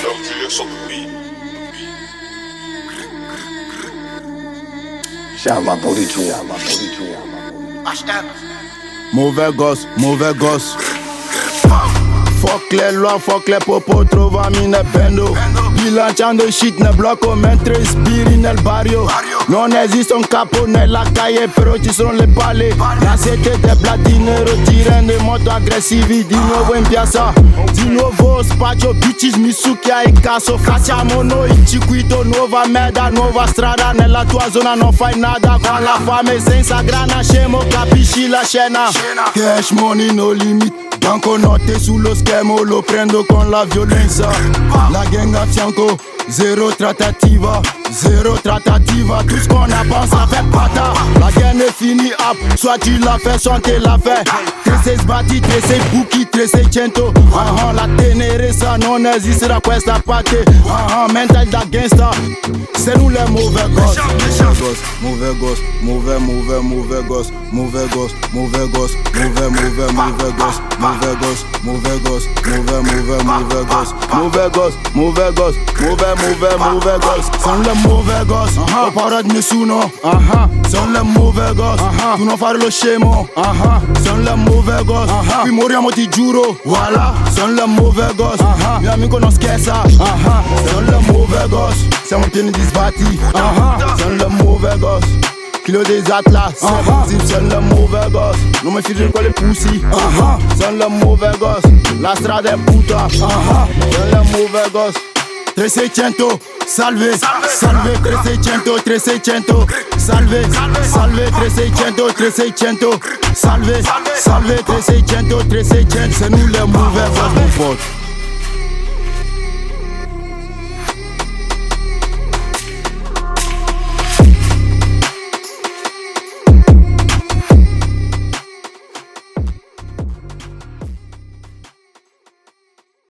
LGS on the beat. Mauvais gosse, mauvais gosse. Fuck les lois, fuck les popos, trovami nel bendo. Bilanciando shit nel blocco mentre ispiri nel barrio. Non esiste un capo nella calle, però ci sono le balle. La sete de platinero, tirando molto aggressivi. Di nuovo in piazza, di nuovo spaccio. Bitches mi succhia in caso. Facciamo noi il circuito, nuova merda, nuova strada. Nella tua zona non fai nada. Con la fame senza grana, scemo, capisci la scena. Cash money no limit. Banconote sullo schermo, lo prendo con la violenza. La gang a fianco, zero trattativa. Tout ce qu'on avance ça fait pata. La gang est finie up, soit tu l'as fait, soit tu l'as fait. 36 sbatti, 36 buchi, 3600. La tenerezza non esisterà questa parte. Mental da gangsta, c'est nous les mauvais gosses. Mauvais gosse, mauvais gosse, mauvais gosse, mauvais gosse, mauvais gosse, mauvais gosse, mauvais gosse, mauvais gosse, mauvais gosse, mauvais gosse, mauvais gosse. Sono le mauvais gosses, ho paura di nessuno. Sono le mauvais gosses, tu non fare lo scemo. Sono le mauvais gosses, qui moriamo ti giuro. Voilà, sono le mauvais gosses, mio amico non scherza. Sono le mauvais gosses, siamo pieni di sbatti. Sono le mauvais gosses, kilo des atlas. Sono le mauvais gosses, non mi fido di quelle pussy. Sono le mauvais gosses, la strada è puta. Sono le mauvais gosses. 3600, salve, 3600, 3600, salve, 3600, 3600, salve, 3600, 3600, c'est nous les mauvais gosses mon pote.